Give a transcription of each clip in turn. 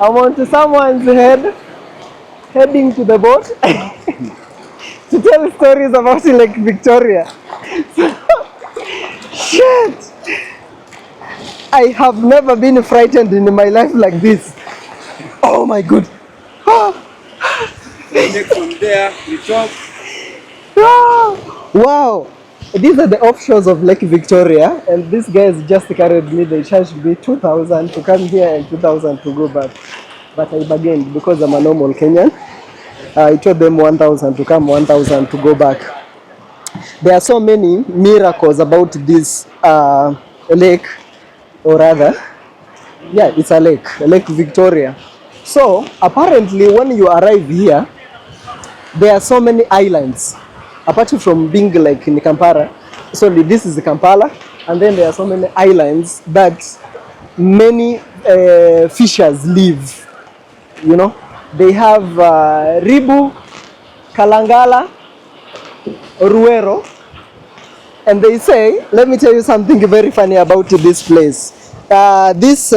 I'm on someone's head, heading to the boat to tell stories about Lake Victoria. Shit! I have never been frightened in my life like this. Oh my god. Take from there, we talk. Wow. These are the offshores of Lake Victoria, and these guys just carried me. They charged me 2,000 to come here and 2,000 to go back. But I bargained because I'm a normal Kenyan. I told them 1,000 to come, 1,000 to go back. There are so many miracles about this lake, or rather, yeah, it's a Lake Victoria. So apparently when you arrive here, there are so many islands. Apart from being like in Kampala, so this is Kampala, and then there are so many islands that many fishers live. You know, they have Ribu, Kalangala, Ruero, and they say, let me tell you something very funny about this place. This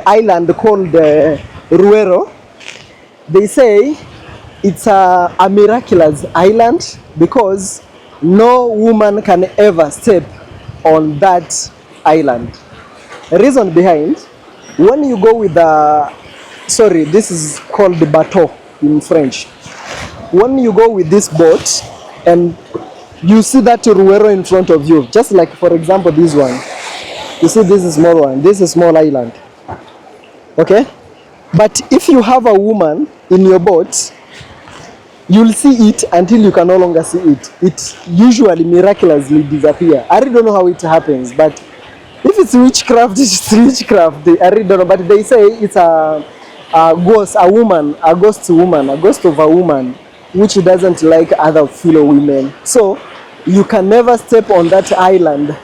island called Ruero, they say it's a miraculous island because no woman can ever step on that island. The reason behind, when you go with the, sorry, this is called the bateau in French. When you go with this boat and you see that Ruero in front of you, just like for example this one, you see this is small one, this is small island, okay? But if you have a woman in your boat, you'll see it until you can no longer see it. It usually miraculously disappears. I really don't know how it happens, but if it's witchcraft, it's witchcraft. I really don't know, but they say it's a ghost, a ghost of a woman, which doesn't like other fellow women. So you can never step on that island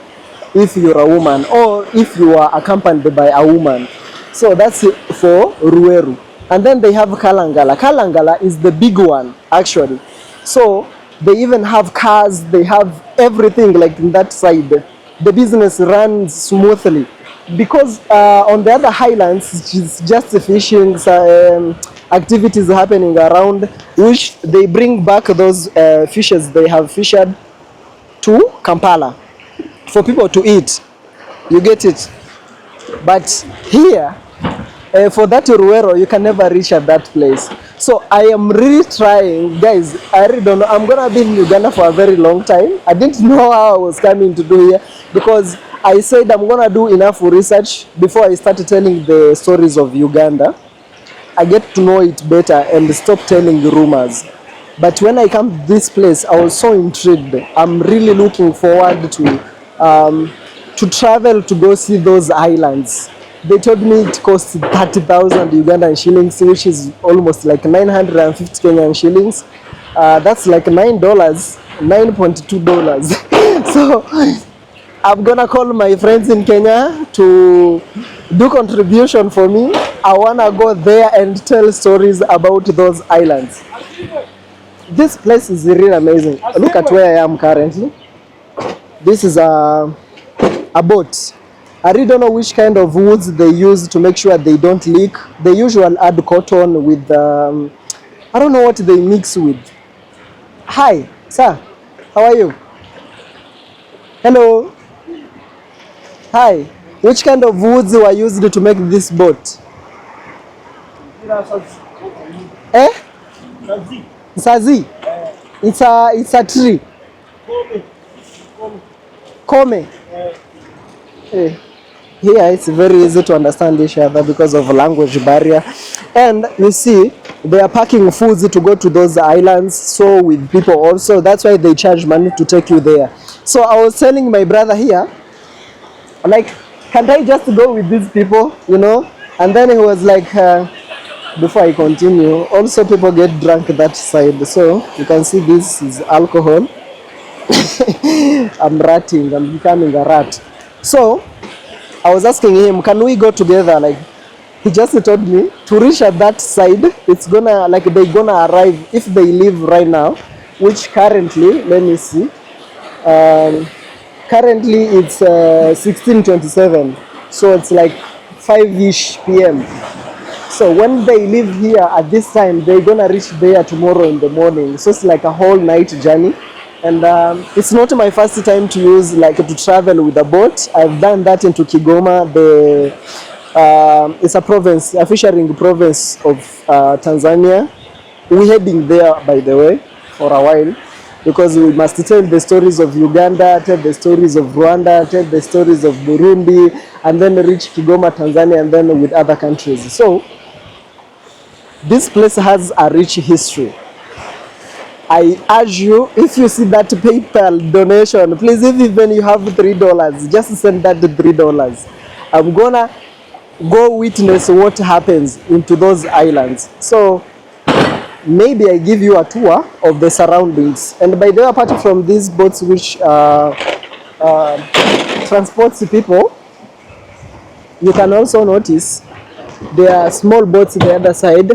if you're a woman or if you are accompanied by a woman. So that's it for Rueru. And then they have Kalangala. Kalangala is the big one, actually. So they even have cars, they have everything like in that side. The business runs smoothly. Because on the other highlands, it's just fishing, activities happening around, which they bring back those fishes they have fished to Kampala for people to eat. You get it? But here, for that Ruero, you can never reach at that place. So I am really trying, guys. I really don't know. I'm gonna be in Uganda for a very long time. I didn't know how I was coming to do here because I said I'm gonna do enough research before I started telling the stories of Uganda. I get to know it better and stop telling rumors. But when I come to this place, I was so intrigued. I'm really looking forward to travel to go see those islands. They told me it costs 30,000 Ugandan shillings, which is almost like 950 Kenyan shillings. That's like $9, $9.2. So I'm gonna call my friends in Kenya to do contribution for me. I wanna go there and tell stories about those islands. This place is really amazing. Look at where I am currently. This is a boat. I really don't know which kind of woods they use to make sure they don't leak. They usually add cotton with, I don't know what they mix with. Hi, sir. How are you? Hello. Hi. Which kind of woods were used to make this boat? Eh? Sazi. It's a tree. Kome. Eh. Here it's very easy to understand each other because of language barrier. And you see, they are packing foods to go to those islands, so with people also. That's why they charge money to take you there. So I was telling my brother here, like, can't I just go with these people, you know? And then he was like, before I continue, also people get drunk that side. So you can see this is alcohol. I'm ratting, I'm becoming a rat. So I was asking him, can we go together? Like, he just told me to reach at that side, it's gonna, like, they're gonna arrive if they leave right now, which currently, let me see, currently it's 16:27, so it's like 5-ish p.m. So when they leave here at this time, they're gonna reach there tomorrow in the morning. So it's like a whole night journey. And it's not my first time to use like to travel with a boat. I've done that into Kigoma. It's a province, a fishing province of Tanzania. We're heading there, by the way, for a while, because we must tell the stories of Uganda, tell the stories of Rwanda, tell the stories of Burundi, and then reach Kigoma, Tanzania, and then with other countries. So this place has a rich history. I urge you, if you see that PayPal donation, please, if even you have $3, just send that $3. I'm gonna go witness what happens into those islands. So maybe I give you a tour of the surroundings. And by the way, apart from these boats which transports people, you can also notice there are small boats the other side.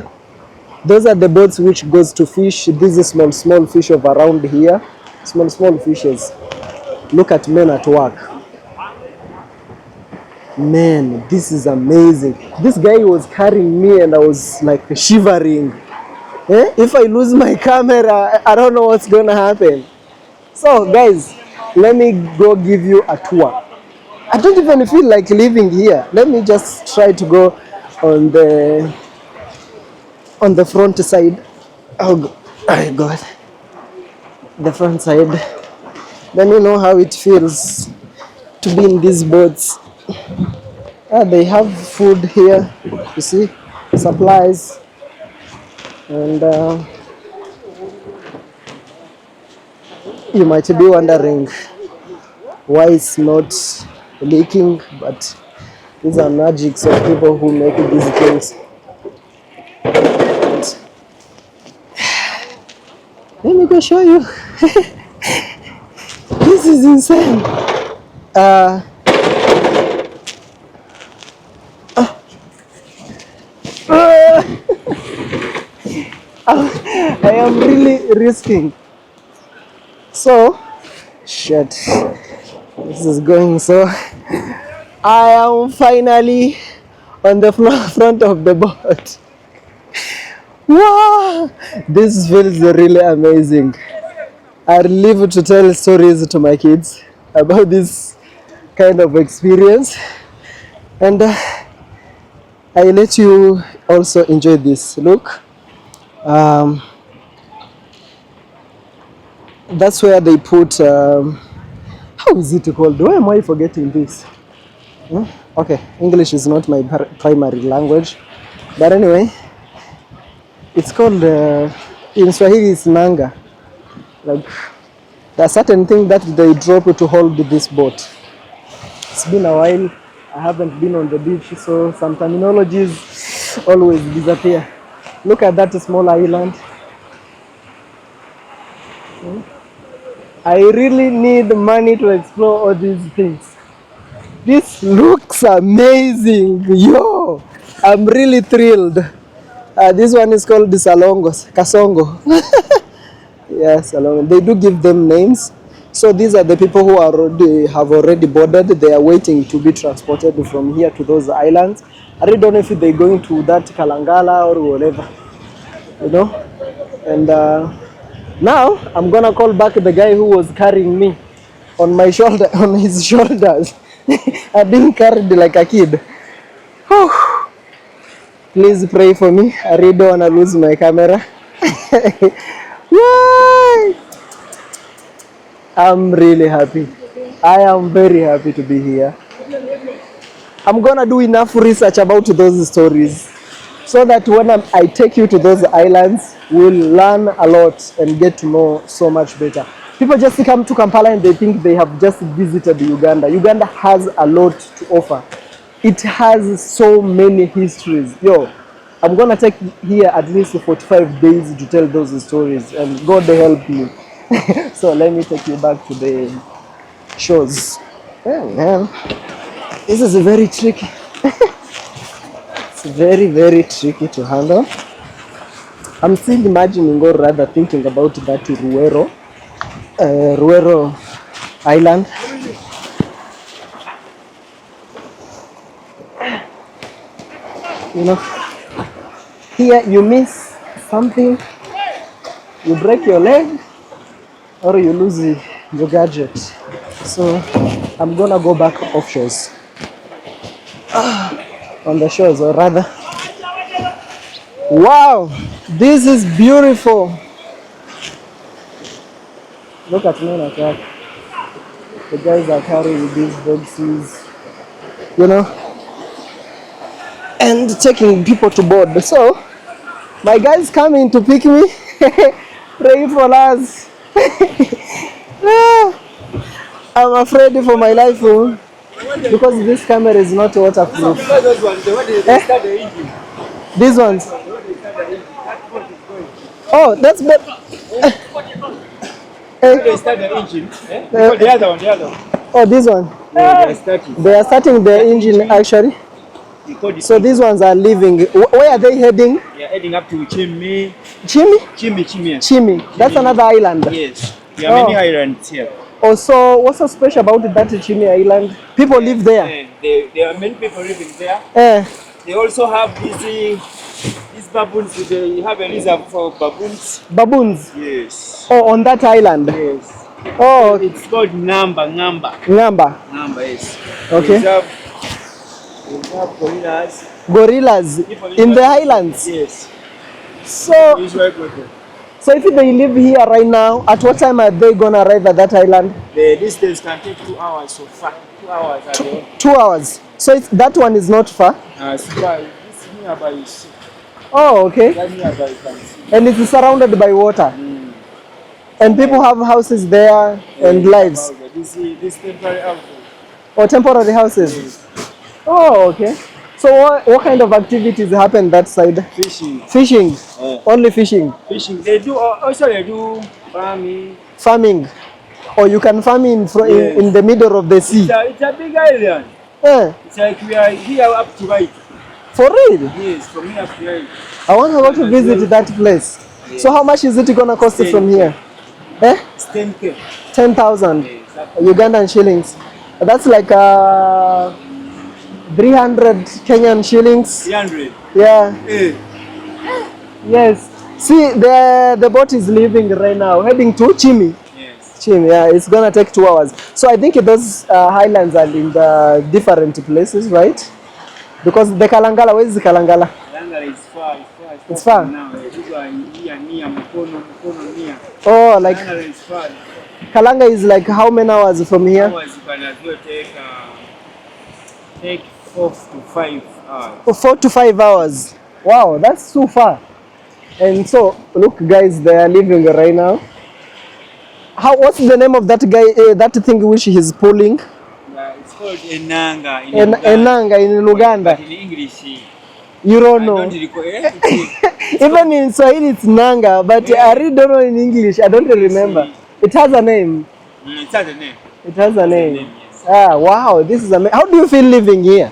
Those are the boats which goes to fish. This is small fish of around here. Small fishes. Look at men at work. Man, this is amazing. This guy was carrying me and I was like shivering. If I lose my camera, I don't know what's gonna happen. So guys, let me go give you a tour. I don't even feel like living here. Let me just try to go on the front side. Oh God, the front side. Then you know how it feels to be in these boats. They have food here, you see, supplies, and you might be wondering why it's not leaking, but these are magics of people who make these things. Let me go show you. This is insane. I am really risking. So, shit. This is going so. I am finally on the front of the boat. Wow! This feels really amazing. I live to tell stories to my kids about this kind of experience, and I let you also enjoy this. Look, that's where they put. How is it called? Why am I forgetting this? Okay, English is not my primary language, but anyway, it's called in Swahili it's nanga. Like there are certain things that they drop to hold this boat. It's been a while. I haven't been on the beach, so some terminologies always disappear. Look at that small island. I really need money to explore all these things. This looks amazing. Yo, I'm really thrilled. This one is called the Salongos, Kasongo. Yes, they do give them names. So these are the people who have already boarded. They are waiting to be transported from here to those islands. I really don't know if they're going to that Kalangala or whatever, you know. And now I'm gonna call back the guy who was carrying me on my shoulder, on his shoulders. I've been carried like a kid. Whew. Please pray for me. I really don't wanna lose my camera. Yay! I'm really happy. I am very happy to be here. I'm gonna do enough research about those stories so that when I take you to those islands, we'll learn a lot and get to know so much better. People just come to Kampala and they think they have just visited Uganda. Uganda has a lot to offer. It has so many histories. Yo, I'm gonna take here at least 45 days to tell those stories, and God help me. So let me take you back to the shows. Yeah, man, this is very tricky. It's very, very tricky to handle. I'm still imagining, or rather thinking about that Ruero Island. You know, here you miss something, you break your leg, or you lose your gadget. So I'm gonna go back off shores, on the shores, or rather. Wow, this is beautiful. Look at me like that. The guys are carrying these boxes, you know, and taking people to board. So my guys coming to pick me. Pray for us. I'm afraid for my life, because this camera is not waterproof. Those ones, the way they start the engine. These ones. The way they start the engine. That boat is going. Oh, that's better. They start the engine. The other one, the other one. Oh, this one. Yeah, they are starting. They are starting the engine actually. So these ones are leaving. Where are they heading? They are heading up to Chimi. Chimi? Chimi. Chimi. That's another island. Yes. There are many islands here. Also, what's so special about that Chimi island? People live there. There are many people living there. They also have these baboons. They have a reserve for baboons. Baboons? Yes. Oh, on that island? Yes. Oh. It's called Ngamba, yes. Okay. We have gorillas. Gorillas in the highlands? Yes. So if they live here right now, at what time are they gonna arrive at that island? The distance can take 2 hours so far. 2 hours. 2 hours. So that one is not far? This nearby you see. Oh, okay. That nearby you can see. And it is surrounded by water? And people have houses there and lives? This temporary houses. Oh, temporary houses? Yes. Oh, okay. So what kind of activities happen that side? Fishing. Fishing? Only fishing? Fishing. They do farming. Farming? Or you can farm in the middle of the sea? It's a big island. It's like we are here up to right. For real? Yes, from here up to right. I want to go to visit that place. Yes. So how much is it gonna cost from here? It's 10K. 10,000 Ugandan shillings. That's like 300 Kenyan shillings. 300. Yeah. Yes. See, the boat is leaving right now, heading to Chimi. Yes. Chimi, yeah. It's gonna take 2 hours. So I think those highlands are in the different places, right? Because the Kalangala, where is the Kalangala? Kalangala is far. It's far. Now, these are near Mukono near. Oh, like Kalangala is far. Kalanga is like how many hours from here? Hours you can as well take 4 to 5 hours. 4 to 5 hours. Wow, that's too far. And so, look, guys, they are leaving right now. What's the name of that guy? That thing which he's pulling? It's called Enanga. Enanga in Uganda. But in English, you don't know. I don't recall. Even in Swahili, it's Nanga, but I really don't know in English. I don't remember. It has a name. It has a name. It has a name. Yes. Ah, wow, this is amazing. How do you feel living here?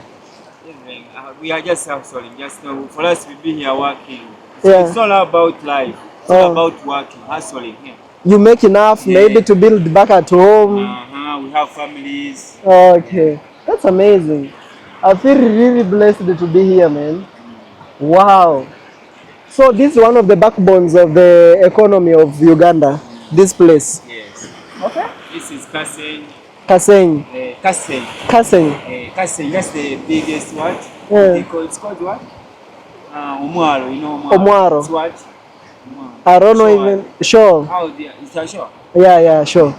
We are just hustling. Just for us to be here working. Yeah. It's not about life. It's all about working, hustling here. You make enough maybe to build back at home. We have families. Okay, that's amazing. I feel really blessed to be here, man. Wow. So this is one of the backbones of the economy of Uganda, this place. Yes. Okay. This is Kaseng. Kaseng. Kaseng. Kaseng. Kaseng, that's the biggest what? Yeah. It's called what? Omwaro, you know Omwaro. It's what? I don't know even. Sure. How it's a sure? Yeah, sure.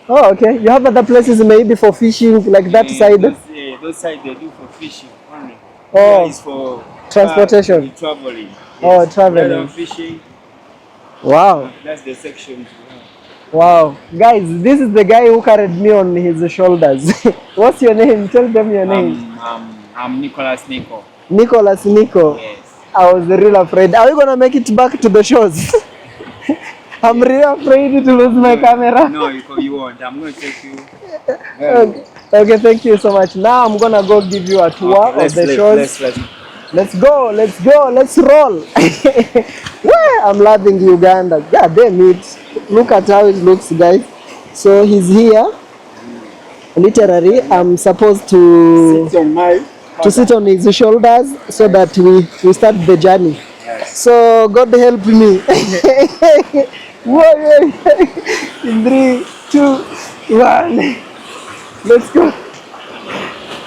Oh, okay. You have other places maybe for fishing, like that side? Those sides they do for fishing only. Oh. It's for transportation. Traveling. Yes. Oh, traveling. Fishing. Wow. That's the section. Wow. Guys, this is the guy who carried me on his shoulders. What's your name? Tell them your name. I'm Nicholas Nico. Nicholas Nico. Yes. I was really afraid. Are we gonna make it back to the shores? I'm really afraid to lose my camera. No, you won't. I'm gonna take you. Okay, thank you so much. Now I'm gonna go give you a tour of the shores. Let's go, let's roll. I'm loving Uganda. Yeah, damn it. Look at how it looks, guys. So he's here. Literally, I'm supposed to sit on my to sit on his shoulders so that we start the journey. Yes. So God help me. Whoa, in 3, 2, 1, let's go.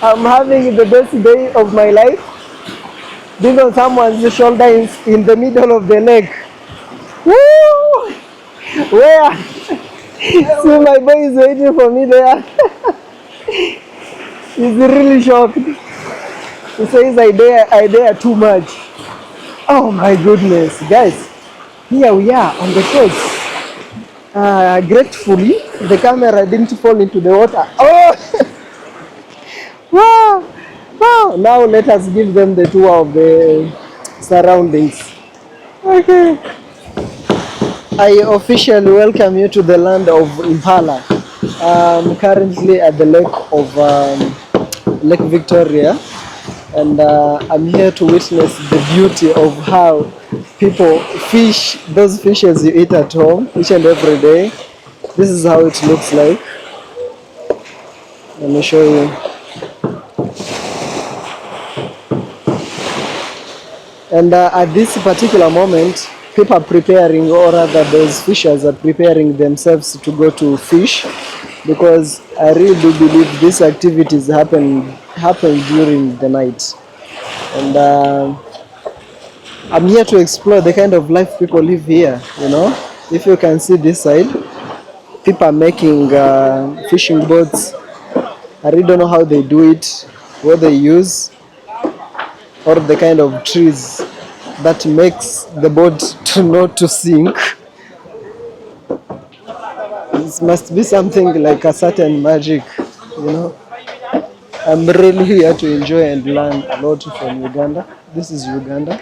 I'm having the best day of my life. Being on someone's shoulder in the middle of the lake. Woo! Where? See, my boy is waiting for me there. He's really shocked. He says I dare too much. Oh my goodness, guys. Here we are on the coast. Gratefully, the camera didn't fall into the water. Oh! Wow! Wow! Now let us give them the tour of the surroundings. Okay. I officially welcome you to the land of Impala. I'm currently at the lake of Lake Victoria, and I'm here to witness the beauty of how people fish those fishes you eat at home each and every day. This is how it looks like. Let me show you. And at this particular moment, people are preparing, or rather those fishers are preparing themselves to go to fish, because I really do believe these activities happen during the night. And I'm here to explore the kind of life people live here, you know. If you can see this side, people are making fishing boats. I really don't know how they do it, what they use, or the kind of trees that makes the boat to not to sink. This must be something like a certain magic, you know. I'm really here to enjoy and learn a lot from Uganda. This is Uganda.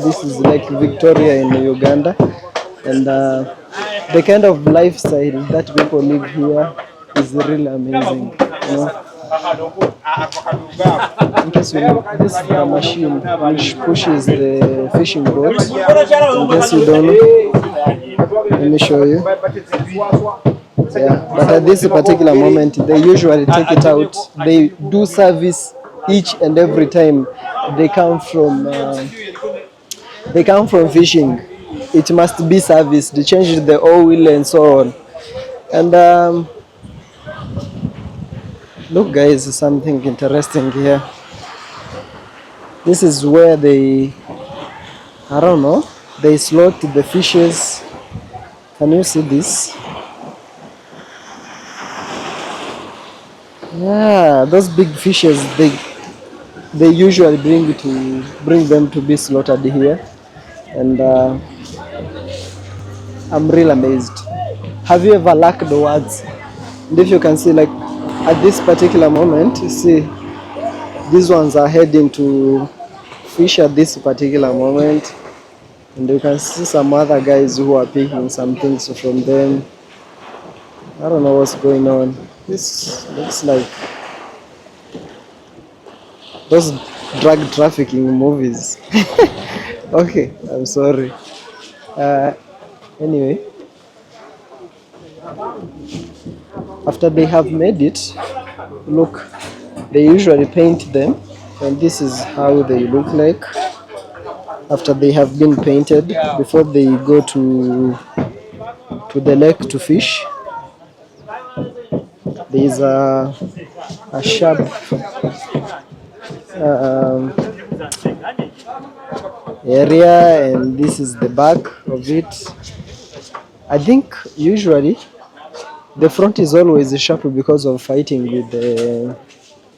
This is Lake Victoria in Uganda, and the kind of lifestyle that people live here is really amazing. You know, in case you know, this is the machine which pushes the fishing boat. In case you don't know, let me show you. Yeah, but at this particular moment, they usually take it out. They do service each and every time they come from fishing. It must be serviced. They change the oil and so on. And look, guys, something interesting here. This is where they, I don't know, they slaughter the fishes. Can you see this? Yeah, those big fishes, they usually bring them to be slaughtered here, and I'm really amazed. Have you ever lacked the words? And if you can see, like at this particular moment, you see these ones are heading to fish at this particular moment, and you can see some other guys who are picking some things from them. I don't know what's going on. This looks like those drug trafficking movies. Okay, I'm sorry. Anyway, after they have made it, look, they usually paint them, and this is how they look like after they have been painted before they go to the lake to fish. There is a sharp area, and this is the back of it. I think usually the front is always sharp because of fighting with the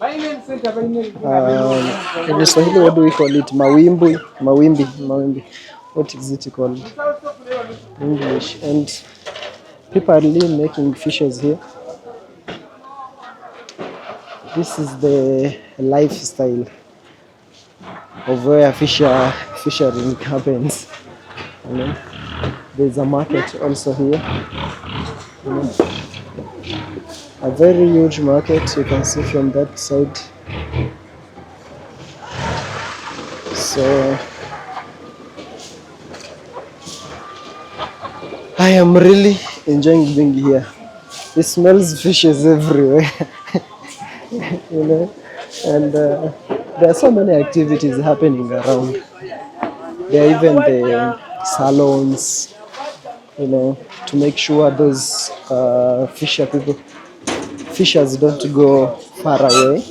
in Swahili, what do we call it? Mawimbi. What is it called in English? And people are really making fishes here. This is the lifestyle of where fishing happens. You know? There's a market also here. You know? A very huge market, you can see from that side. So I am really enjoying being here. It smells fishes everywhere. You know, and There are so many activities happening around. There are even the salons, you know, to make sure those fishers don't go far away.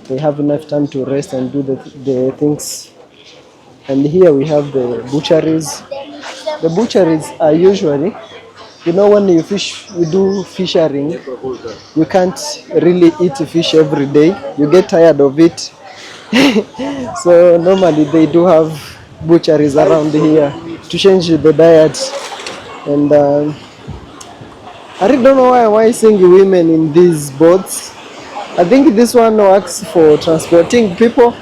They have enough time to rest and do the things. And here we have the butcheries. The butcheries are usually, you know, when you do fishing, you can't really eat fish every day. You get tired of it. So normally they do have butcheries around here to change the diet. And I really don't know why am I seeing women in these boats. I think this one works for transporting people.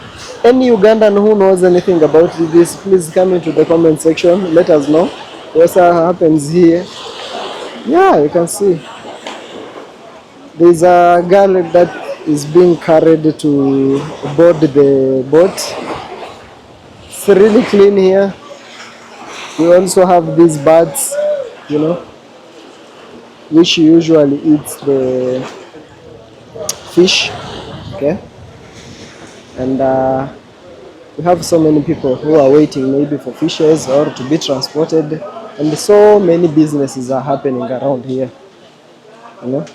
Any Ugandan who knows anything about this, please come into the comment section. Let us know what happens here. Yeah, you can see. There's a girl that is being carried to board the boat. It's really clean here. We also have these birds, you know, which usually eats the fish. Okay, and we have so many people who are waiting maybe for fishes or to be transported, and so many businesses are happening around here, you know.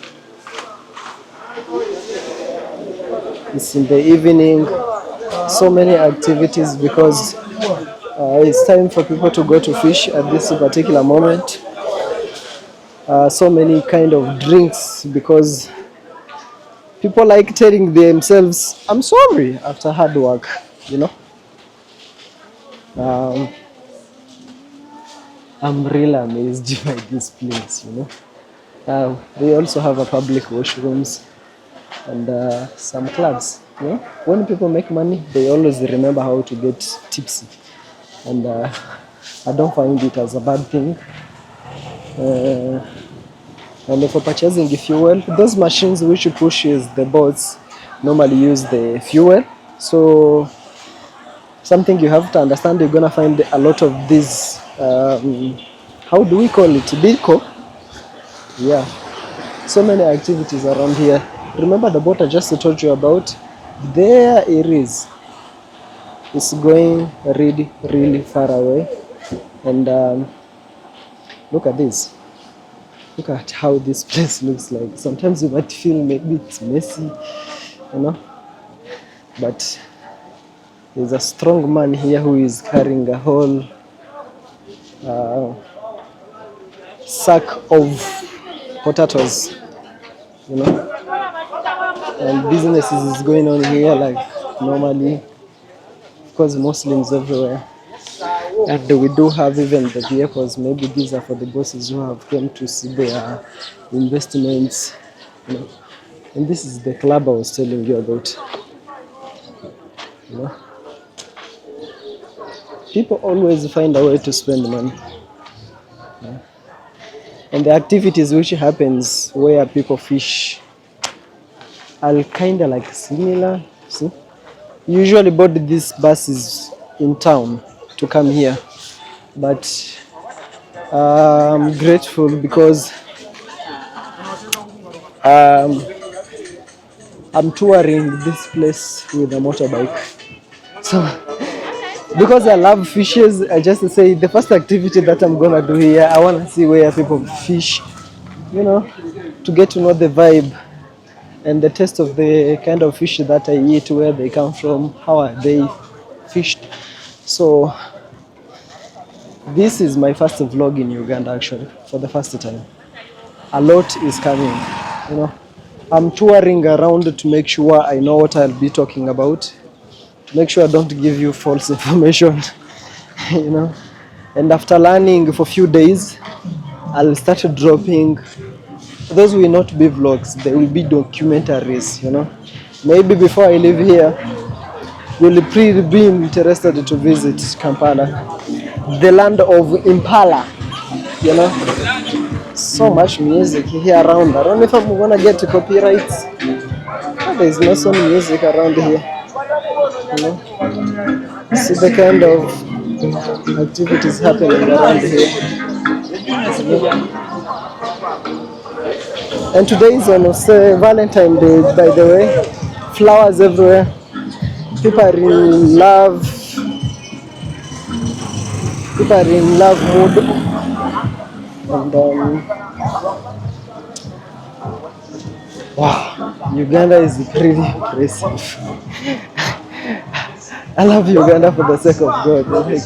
It's in the evening, so many activities because it's time for people to go to fish at this particular moment. So many kind of drinks because people like telling themselves, I'm sorry after hard work, you know. I'm really amazed by this place, you know. They also have a public washrooms and some clubs, you know. When people make money, they always remember how to get tipsy. And I don't find it as a bad thing. And for purchasing fuel, those machines which pushes the boats normally use the fuel. So something you have to understand, you're gonna find a lot of these, how do we call it, Bidco? Yeah, so many activities around here. Remember the boat I just told you about? There it is. It's going really, really far away. And look at this. Look at how this place looks like. Sometimes you might feel maybe it's messy, you know. But there's a strong man here who is carrying a whole sack of potatoes, you know. And businesses is going on here like normally, because Muslims everywhere. And we do have even the vehicles. Maybe these are for the bosses who have come to see their investments, you know. And this is the club I was telling you about, you know. People always find a way to spend money. Yeah. And the activities which happens where people fish are kind of like similar. See, usually board these buses in town to come here, but I'm grateful because I'm touring this place with a motorbike. So because I love fishes, I just say the first activity that I'm gonna do here, I wanna see where people fish, you know, to get to know the vibe and the taste of the kind of fish that I eat, where they come from, how are they fished. So this is my first vlog in Uganda actually, for the first time. A lot is coming, you know. I'm touring around to make sure I know what I'll be talking about, to make sure I don't give you false information, you know. And after learning for a few days, I'll start dropping. Those will not be vlogs, they will be documentaries, you know. Maybe before I leave here, you'll be interested to visit Kampala, the land of Impala, you know. So much music here around. I don't know if I'm gonna get copyrights. There's no some music around here, you know. See the kind of activities happening around here, you know? And today is almost Valentine's Day, by the way. Flowers everywhere. People are in love. People are in love mood, and wow, Uganda is pretty impressive. I love Uganda for the sake of God. Like,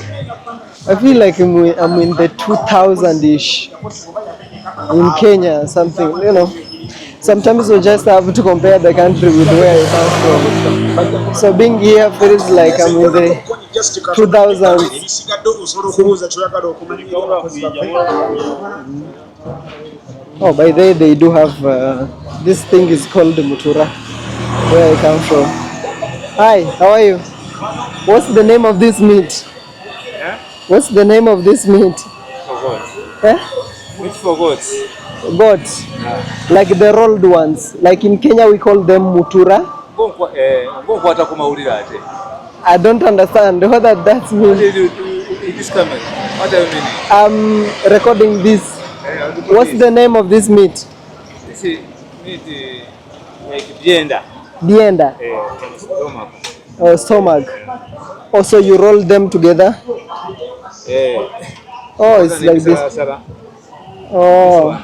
I feel like I'm in the 2000-ish in Kenya, something, you know. Sometimes we just have to compare the country with where I come from. So being here feels like I'm in the 2000s. Oh, by the way, they do have this thing is called Mutura, where I come from. Hi, how are you? What's the name of this meat? Yeah? What's the name of this meat? Forgot. Eh? Which forgot? Goat. Like the rolled ones. Like in Kenya we call them mutura. I don't understand what that means. This camera. What do you mean? I'm recording this. What's the name of this meat? This is meat like dienda. Dienda. Stomach. Or stomach. Also you roll them together. Oh, it's like this. Oh,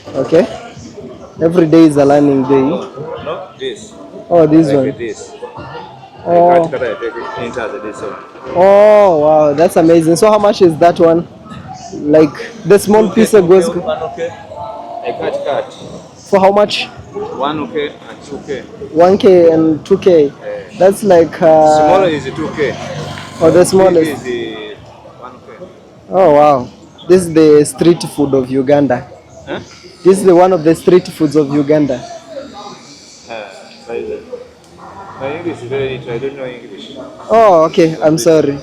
okay. Every day is a learning day. No, this. Oh, this Like one. this. Oh. Oh, wow, that's amazing. So how much is that one? Like the small piece that goes for how much? 1K and 2K. 1K and 2K. That's like Smaller is 2K. oh, the smallest. Big is 1K. Oh wow, this is the street food of Uganda. Huh? This is one of the street foods of Uganda. My English is very little. I don't know English. Oh, okay. I'm sorry.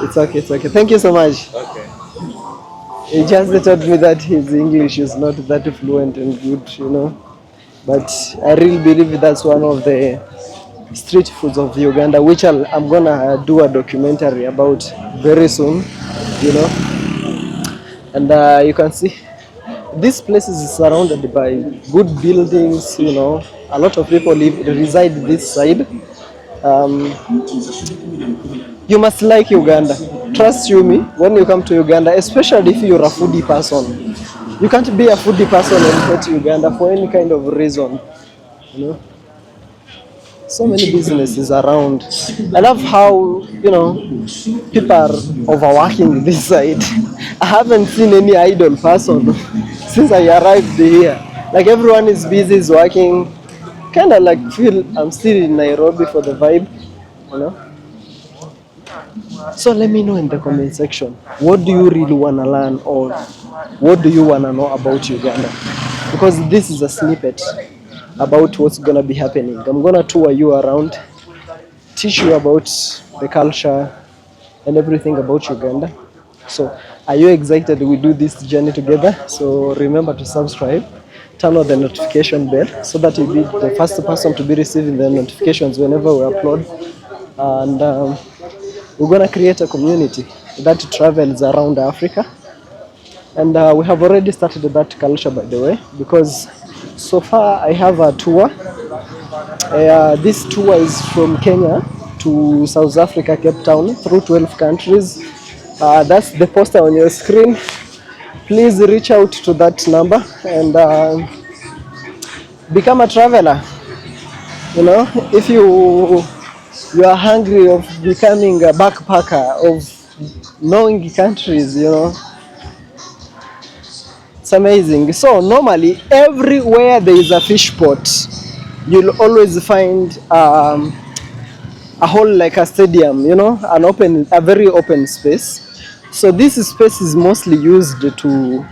It's okay. It's okay. Thank you so much. Okay. He just told me that his English is not that fluent and good, you know. But I really believe that's one of the street foods of Uganda, which I'm gonna do a documentary about very soon, you know. And you can see this place is surrounded by good buildings, you know. A lot of people reside this side. You must like Uganda. Trust you me, when you come to Uganda, especially if you're a foodie person. You can't be a foodie person and hate Uganda for any kind of reason, you know. So many businesses around. I love how, you know, people are overworking this side. I haven't seen any idle person since I arrived here. Like everyone is busy, is working. Kind of like feel I'm still in Nairobi for the vibe, you know. So let me know in the comment section, what do you really want to learn, or what do you want to know about Uganda? Because this is a snippet about what's going to be happening. I'm going to tour you around, teach you about the culture and everything about Uganda. So are you excited we do this journey together? So remember to subscribe, turn on the notification bell so that you'll be the first person to be receiving the notifications whenever we upload. And we're going to create a community that travels around Africa. And we have already started that culture, by the way, because so far I have a tour. This tour is from Kenya to South Africa, Cape Town, through 12 countries. That's the poster on your screen. Please reach out to that number and become a traveler. You know, if you are hungry of becoming a backpacker, of knowing countries, you know, it's amazing. So normally everywhere there is a fish pot, you'll always find a hole like a stadium, you know, a very open space. So this space is mostly used to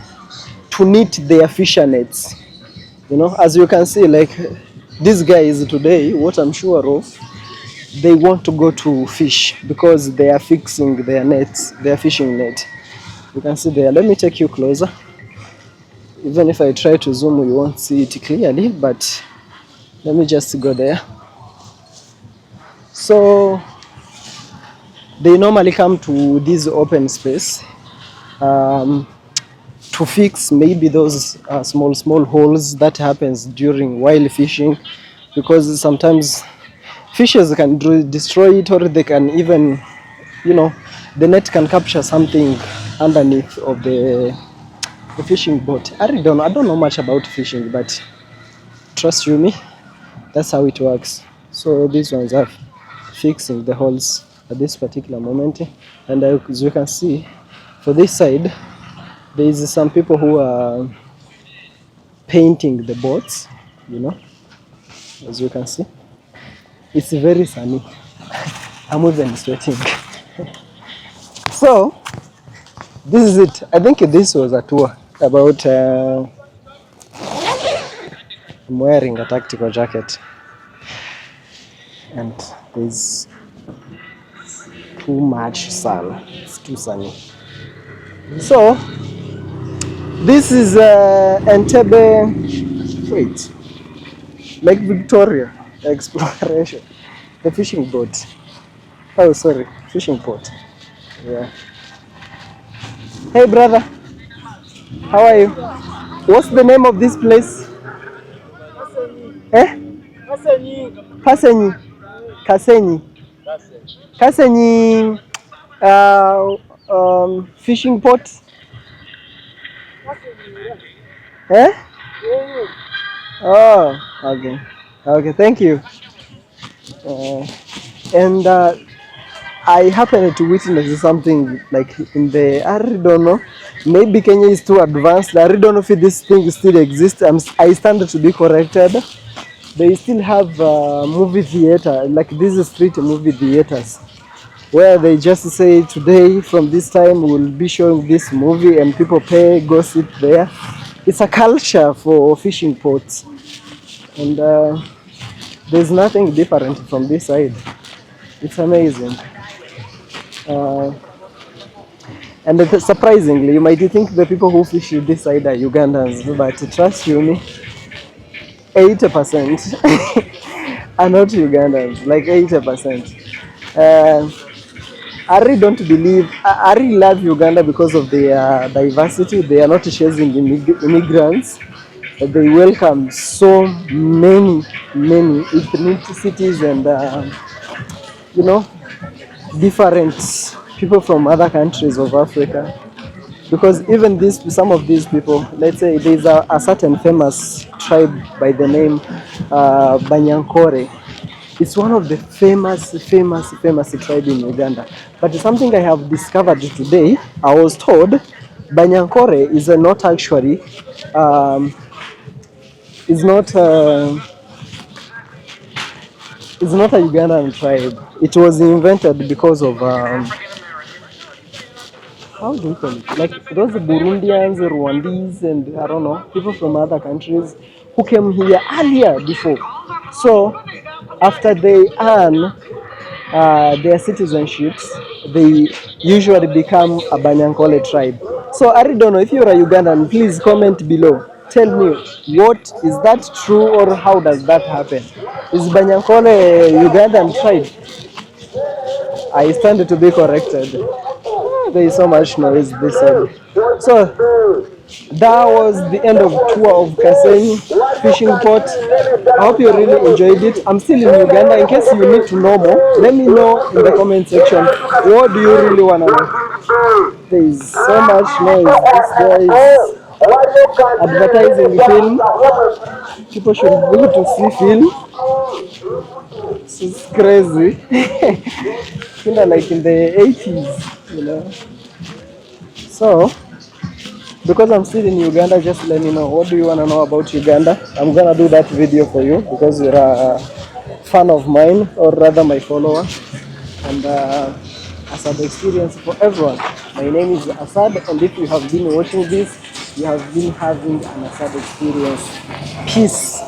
knit their fisher nets. You know, as you can see, like these guys today, what I'm sure of, they want to go to fish because they are fixing their nets, their fishing net. You can see there. Let me take you closer. Even if I try to zoom, you won't see it clearly, but let me just go there. So they normally come to this open space to fix maybe those small holes that happens during while fishing, because sometimes fishes can destroy it, or they can even, you know, the net can capture something underneath of the fishing boat. I don't know much about fishing, but trust you me, that's how it works. So these ones are fixing the holes at this particular moment, and as you can see, for this side, there is some people who are painting the boats. You know, as you can see, it's very sunny. I'm even sweating. So this is it. I think this was a tour about. I'm wearing a tactical jacket, and there's too much sun. It's too sunny. So this is Entebbe. Wait, Lake Victoria exploration. The fishing boat. Oh, sorry, fishing port. Yeah. Hey, brother. How are you? What's the name of this place? Eh? Kasenyi. Kasenyi. Kasenyi. Fishing port. Eh? Oh, okay. Okay, thank you. And I happened to witness something like in the, I really don't know, maybe Kenya is too advanced. I really don't know if this thing still exists. I stand to be corrected. They still have movie theater, like these street movie theaters, where they just say today from this time we'll be showing this movie and people pay, go sit there. It's a culture for fishing ports, and there's nothing different from this side. It's amazing. And surprisingly, you might think the people who fish this side are Ugandans, but trust you me, 80% are not Ugandans, like 80%. I really don't believe, I really love Uganda because of their diversity. They are not chasing immigrants. They welcome so many ethnicities and, you know, different people from other countries of Africa. Because even some of these people, let's say there's a certain famous tribe by the name Banyankore. It's one of the famous tribe in Uganda. But something I have discovered today, I was told Banyankore is not actually, is not a Ugandan tribe. It was invented because of how do you call it? Like those Burundians, Rwandese, and I don't know, people from other countries who came here earlier before. So after they earn their citizenships, they usually become a Banyankole tribe. So I really don't know if you're a Ugandan, please comment below. Tell me, what is that true or how does that happen? Is Banyankole a Ugandan tribe? I stand to be corrected. There is so much noise this side. So that was the end of tour of Kasenyi fishing port. I hope you really enjoyed it. I'm still in Uganda. In case you need to know more, let me know in the comment section. What do you really want to know? There is so much noise. This guy is advertising film. People should go to see film. This is crazy. Kind of like in the 80s, you know. So, because I'm still in Uganda, just let me know, what do you want to know about Uganda? I'm gonna do that video for you because you're a fan of mine, or rather my follower, and Asad experience for everyone. My name is Asad, and if you have been watching this, you have been having an Asad experience. Peace.